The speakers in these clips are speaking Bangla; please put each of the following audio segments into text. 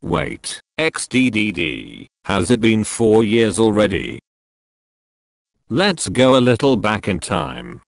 Wait, XDDD, has it been 4 years already? Let's go a little back in time.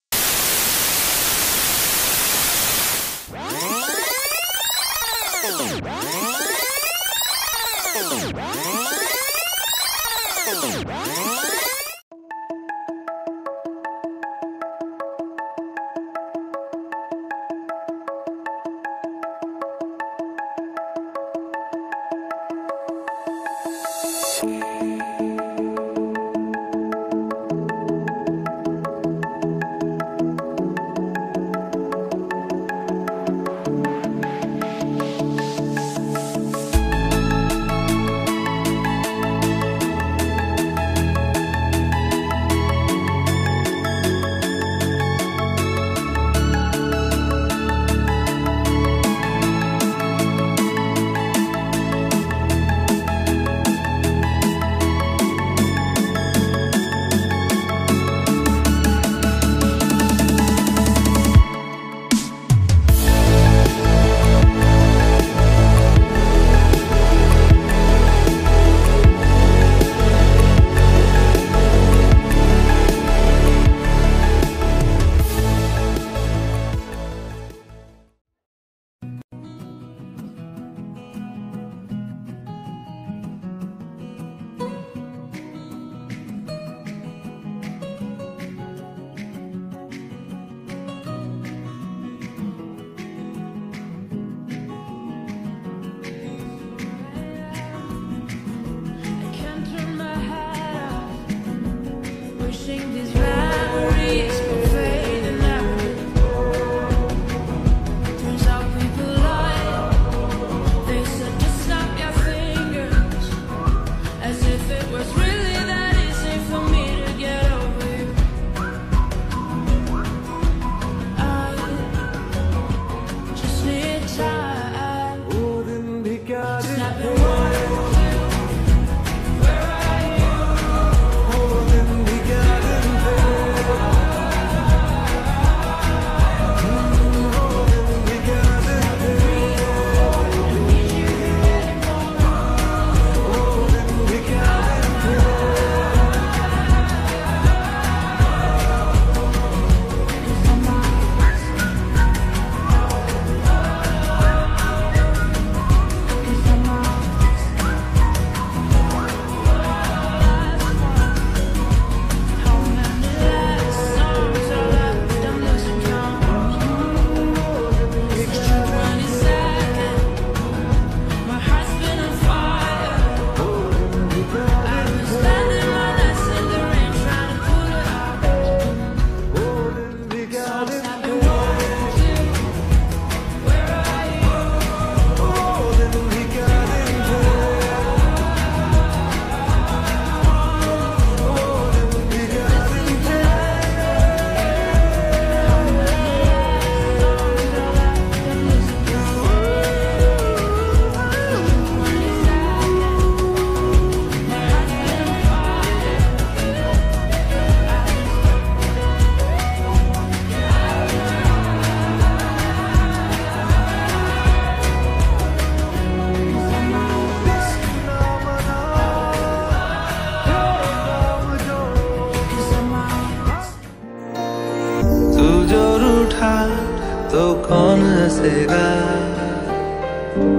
तो कौन हंसेगा,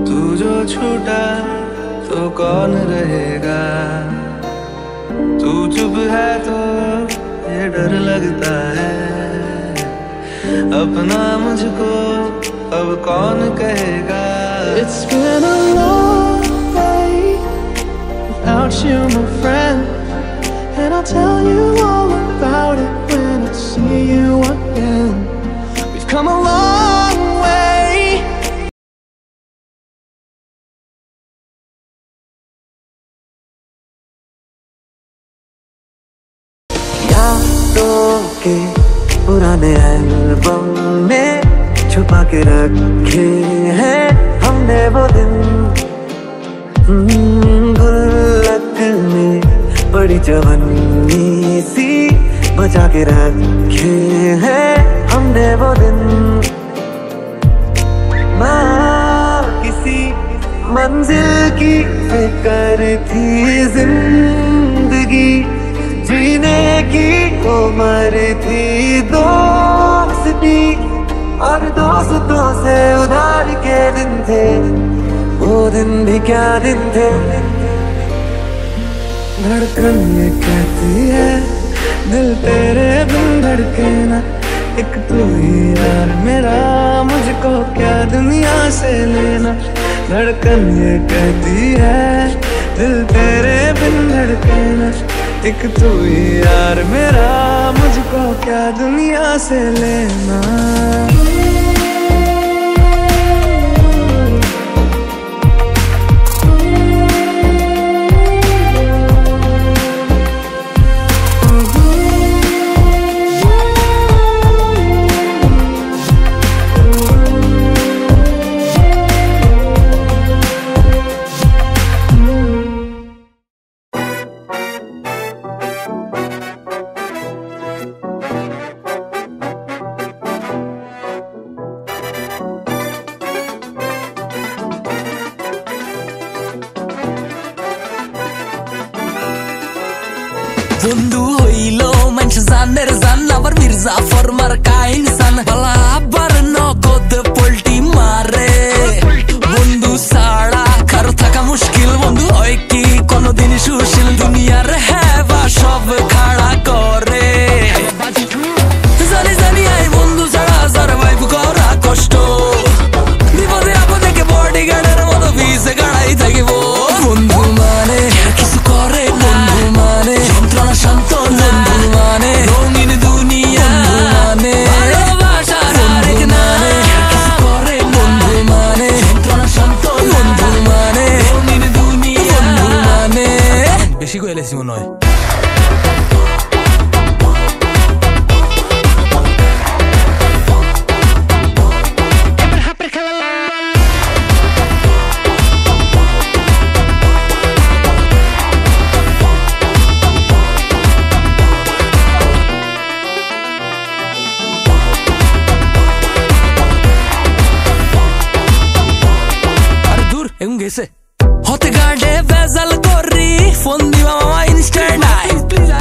तू जो छूटा तो कौन रहेगा। तू चुप है तो ये डर लगता है, अपना मुझको अब कौन कहेगा। It's been a long day without you, my friend, and I'll tell you all about it when I see you again. We've come a long way. यादों के पुराने एल्बम में छुपा के रखे हैं हमने वो दिन, गुल्लक में बड़ी जवानी सी बचा के रखे हैं हमने वो दिन। मंजिल की फिक्र थी जिंदगी, जीने की उम्र थी दोस्ती, और दोस्तों से उधार के दिन थे, वो दिन भी क्या दिन थे। धड़कन ये कहती है दिल तेरे बिन धड़के ना, एक तू ही यार मेरा, मुझको क्या दुनिया से लेना। धड़कन ये कहती है दिल तेरे बिन धड़के ना, एक तू ही यार मेरा, मुझको क्या दुनिया से लेना। বন্ধু হইল মানুষ জানের জান, আবার মির্জাফর মার্কা ইনসান, বালা আবার নগদ পোল্টি মারে। বন্ধু ছাড়া কারো থাকা মুশকিল, বন্ধু হয় কি কোনদিন সুশীল, দুনিয়ার হেবা সব খাড়া করে। জানি জানি আই বন্ধু ছাড়া সারভাইভ করা কষ্ট, বিপদে আপদে কে বডিগার্ডের মতো ভিসে গাড়াই থাকিব। বন্ধু মানে কিছু করে, বন্ধু মানে যন্ত্রণা শান্ত, বন্ধু মানে রঙিন দুনিয়া, মানে ভালোবাসার আরেক নাম, কিছু করে বন্ধু মানে যন্ত্রণা শান্ত, বন্ধু মানে রঙিন দুনিয়া, বন্ধু মানে। বেশি কইলেছি মনে হয়। গেছে হতে গার্ডে বেজাল করি, ফোন দিবা মামা ইনস্ট্যান্ট আই,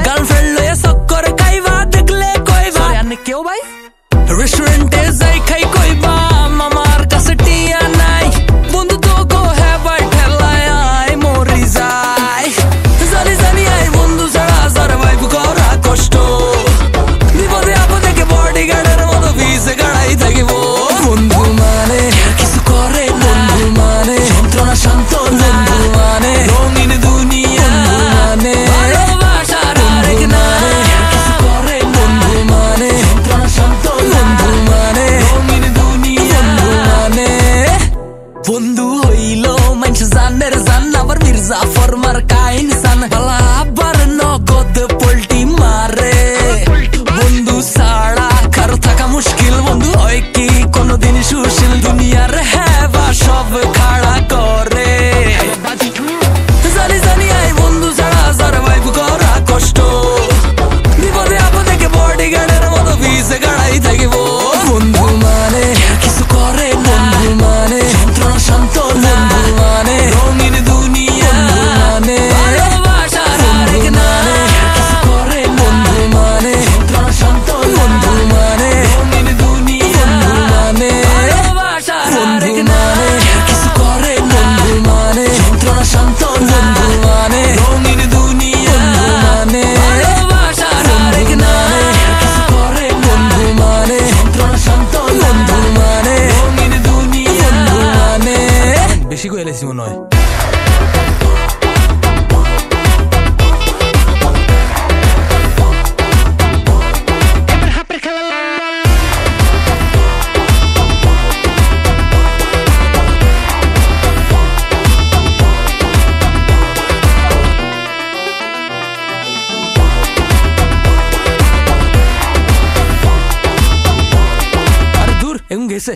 গার্লফ্রেন্ড লয়ে চক্কর খাইবা, দেখলে কইবা আনে কেউ ভাই, রেস্টুরেন্টে যাই খাই কইবা মামার কাছে টিয়া নাই, বন্ধু তো গো হেবার ঠেলায় আই মরি যায়। জানি জানি আই বন্ধু ছাড়া সারভাইভ করা কষ্ট, বিপদে আপদে কে বডিগার্ডের মতো ভিসে গাড়াই থাকিব। বন্ধু মানে কিছু করে, বন্ধু মানে যন্ত্রণা শান্ত, বন্ধু মানে রঙিন দুনিয়া, মানে ভালোবাসার আরেক নাম, কিছু করে বন্ধু মানে যন্ত্রণা শান্ত, বন্ধু মানে রঙিন দুনিয়া, বন্ধু মানে। বন্ধু হইল মানুষ জানের জান, আবার মির্জাফর মার্কা ইনসান, বালা আবার নগদ পোল্টি মারে। বন্ধু ছাড়া কারো থাকা মুশকিল, বন্ধু হয় কি কোনদিন সুশীল, দুনিয়ার হেবা সব খাড়া করে। জানি জানি আই বন্ধু ছাড়া সারভাইভ করা কষ্ট, বিপদে আপদে কে বডিগার্ডের মতো ভিসে গাড়াই থাকিব। বন্ধু মানে কিছু করে, বন্ধু মানে যন্ত্রণা শান্ত, বন্ধু মানে রঙিন দুনিয়া, মানে ভালোবাসার আরেক নাম, কিছু করে বন্ধু মানে যন্ত্রণা শান্ত, বন্ধু মানে রঙিন দুনিয়া, বন্ধু মানে ভালোবাসার আরেক নাম, কিছু করে বন্ধু মানে যন্ত্রণা শান্ত, বন্ধু মানে রঙিন দুনিয়া, মানে ভালোবাসার আরেক নাম, কিছু করে বন্ধু মানে যন্ত্রণা শান্ত, বন্ধু মানে রঙিন দুনিয়া, বন্ধু মানে। বেশি কইলেছি মনে হয়। আরে দূর এম গেছে।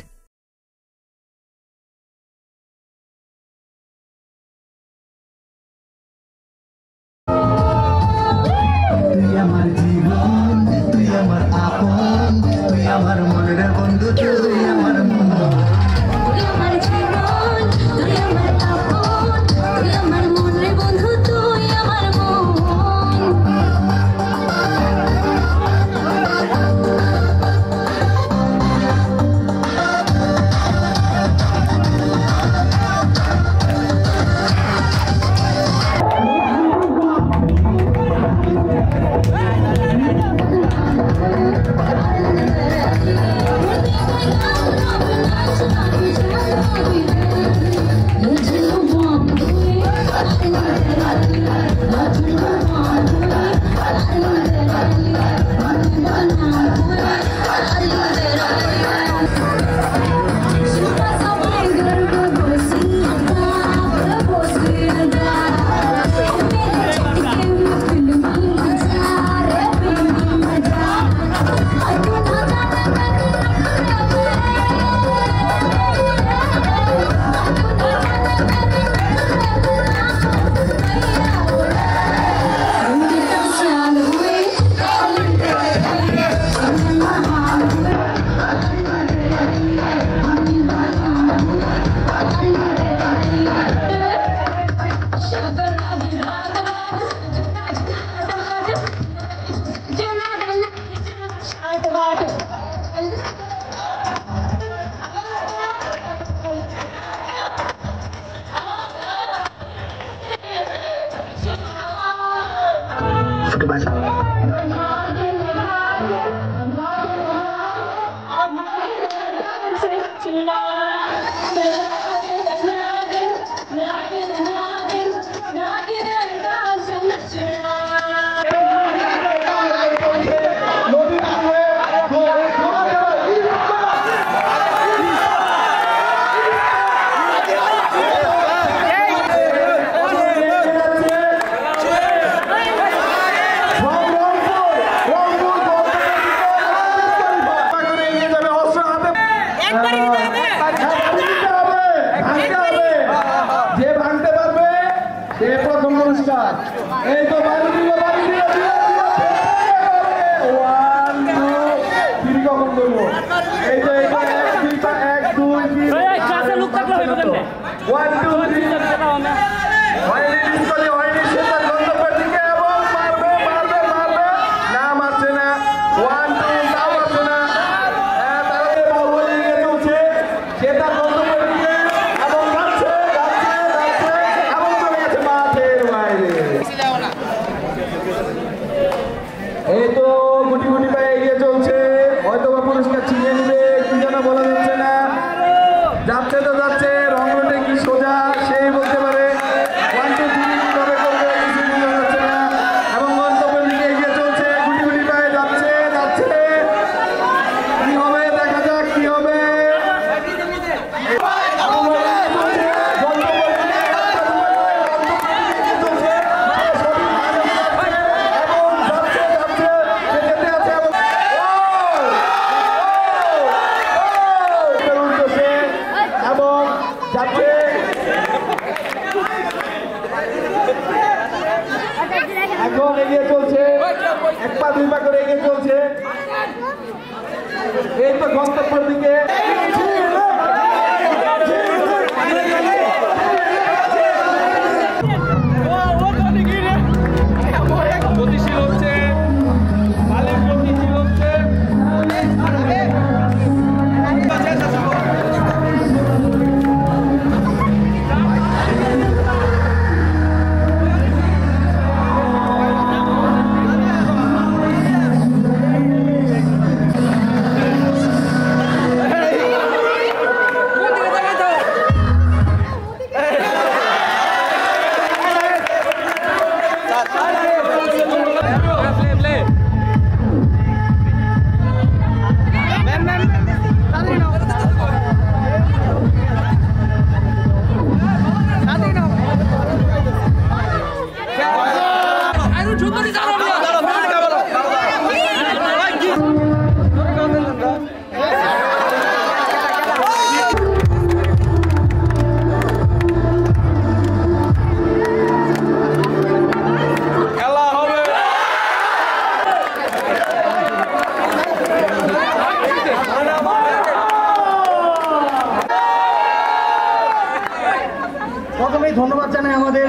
ধন্যবাদ জানাই আমাদের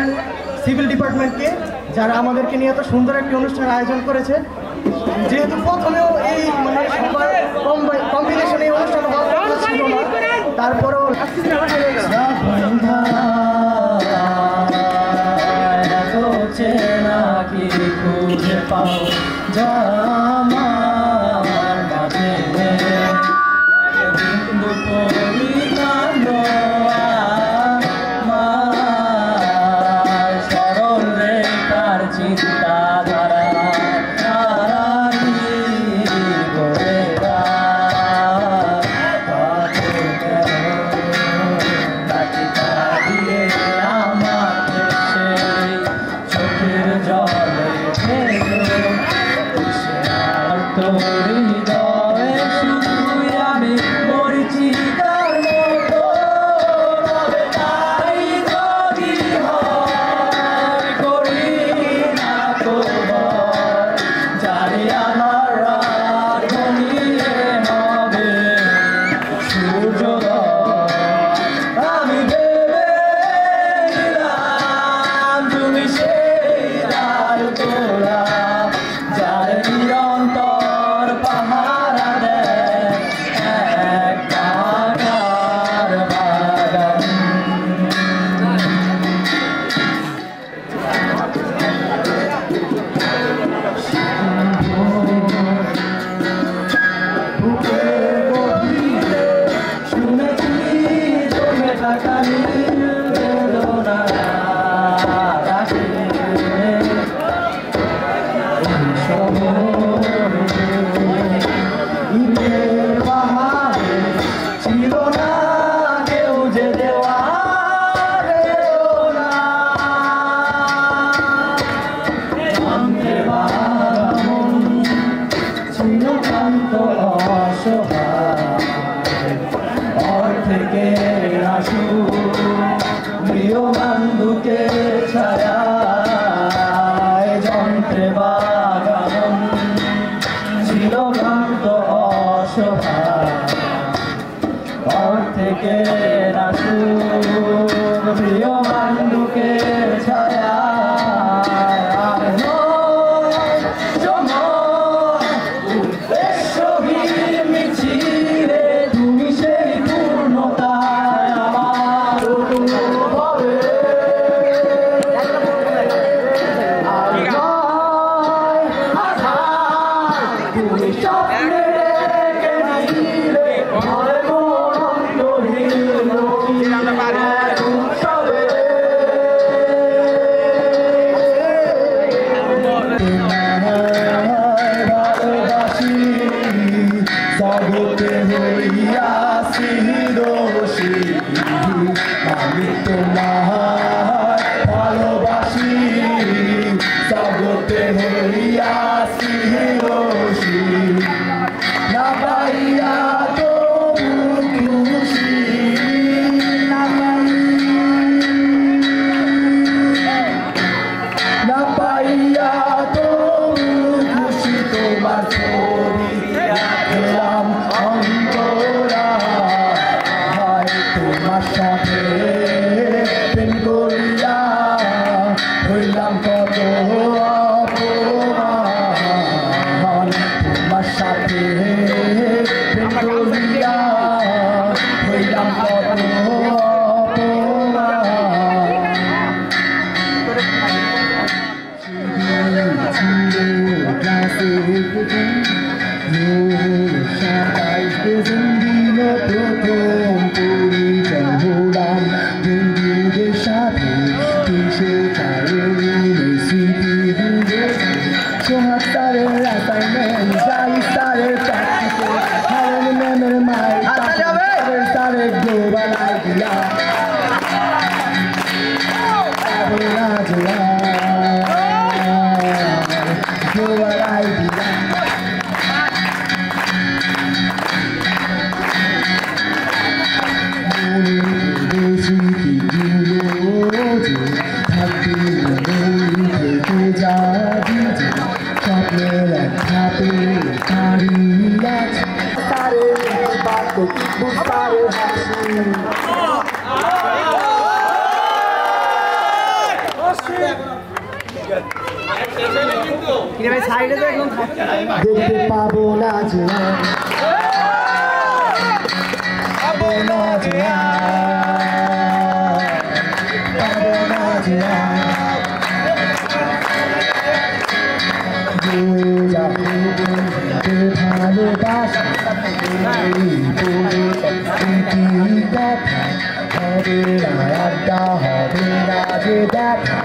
সিভিল ডিপার্টমেন্টকে যারা আমাদেরকে নিয়ে এত সুন্দর একটি অনুষ্ঠান আয়োজন করেছে। যেহেতু প্রথমেও এই মানে সবার কম্বিনেশন এই অনুষ্ঠান হওয়ার কথা ছিল না, তারপরেও খুঁজে পাও চিন্তা ধারা দেখতে পাবো না যে পাবো না যে পাবো না যে ভালোবাসা হবে না আড্ডা হবে না যে দেখা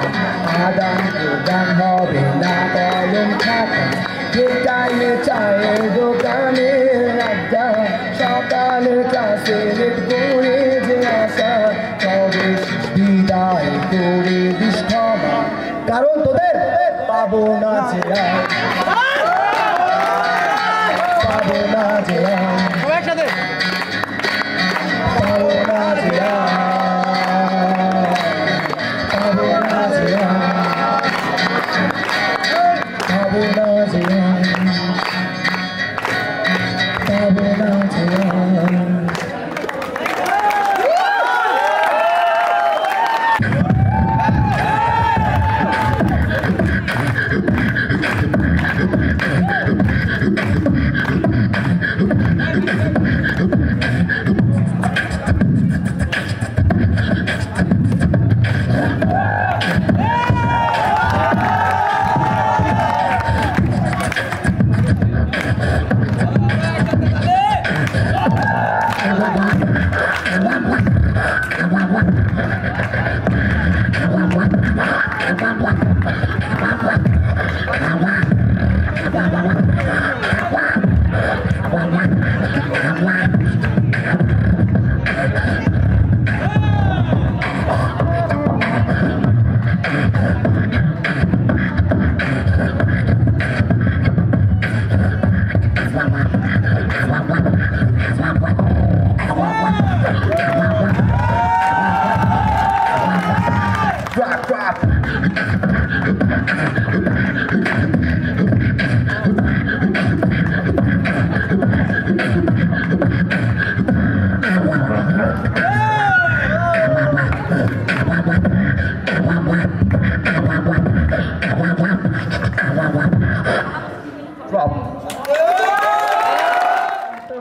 আদান প্রদান হবে টাইমে চায়ের দোকানে আড্ডা সকালে ক্লাসে লেট করে যে আসা তবে বিদায় করে দিস ক্ষমা কারণ তোদের পাবো না যে পাবো না যে একসাথে পাবো না যে পাবো না যে পাবো না যে পাবো না যে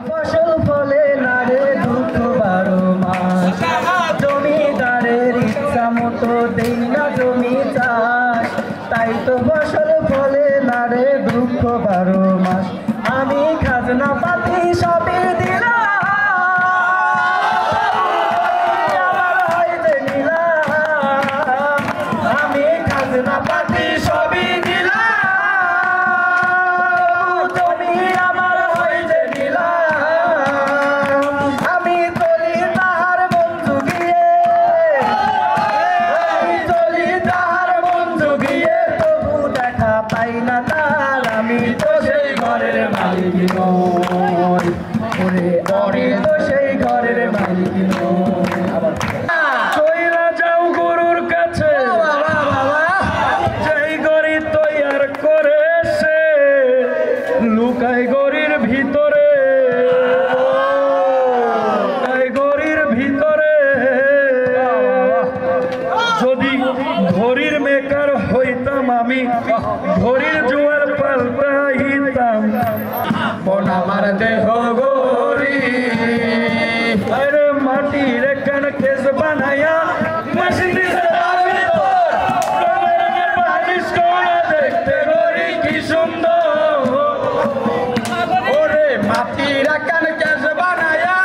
ফসল ফলে না রে দুঃখ 12 মাস জমিদারের ইচ্ছা মতো দেই না জমি চাষ তাই তো ফসল ফলে না রে দুঃখ 12 মাস আমি খাজনা পাতি সবই দিলাম আমি খাজনা পাতি সবই দিলাম আমি তো সেই ঘরের মালিক নই ওরে ওরে তো সেই ঘরের মালিক নই চইরা যাও গরুর কাছে যেই গরি তৈয়ার করেছে লুকাই গরির ভিতরে গরির ভিতরে যদি ঘড়ির মেকার হইতাম আমি ঘড়ির জোয়ার পাল্টাইতাম মন আমার দেহ গরি আরে মাটির কান কেস বানায়া মেশিন দেখতে গরি কি সুন্দর ওরে মাটির কান কেস বানায়া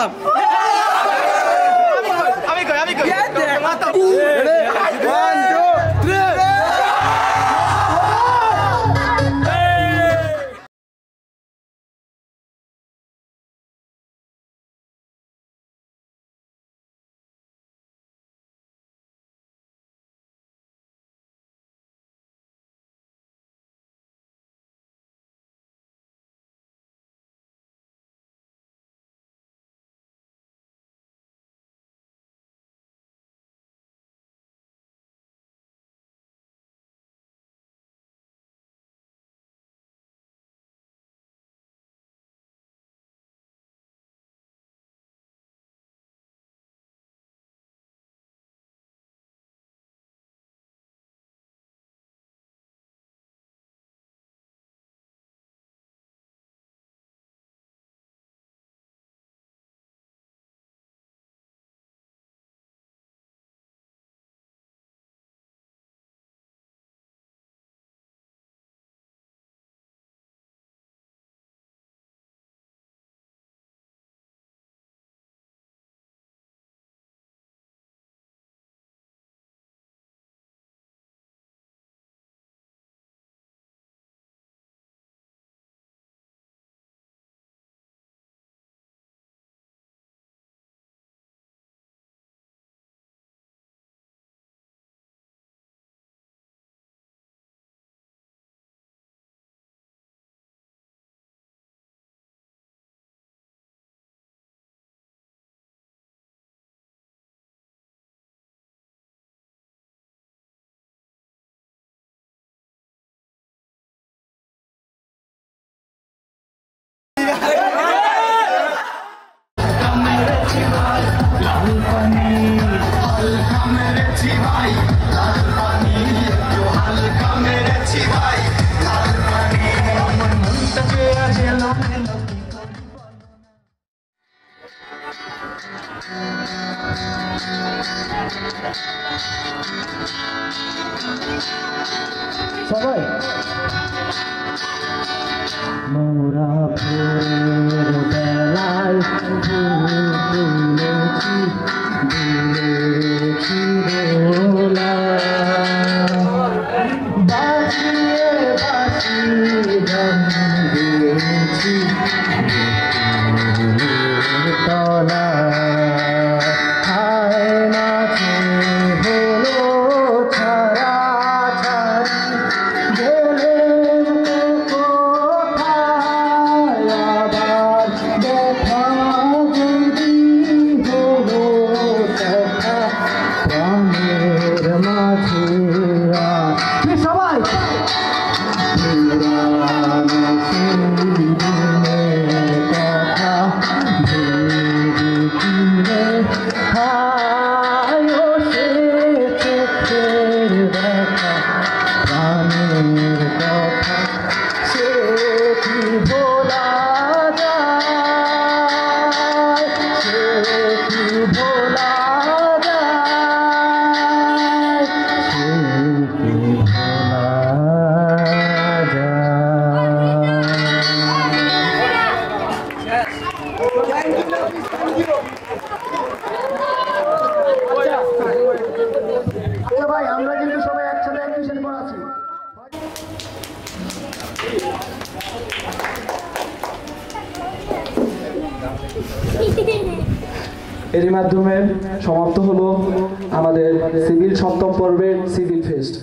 গেলাম আমি কই সবাই মোরা ভোরের বেলায় দুলেছি দোলা বাঁচিয়ে বাঁচি গান গেয়েছি তলা হায় নাচে হলো ছাড়া ছাড়ি গেলে কোথায় আবার দেখা যদি হলো দেখা প্রাণের মাঝে সবাই ভাই আমরা কিন্তু সবাই একসাথে অ্যাডমিশন করাচ্ছি। এর মাধ্যমে সমাপ্ত হলো আমাদের সিভিল সপ্তম পর্বের সিভিল ফেস্ট।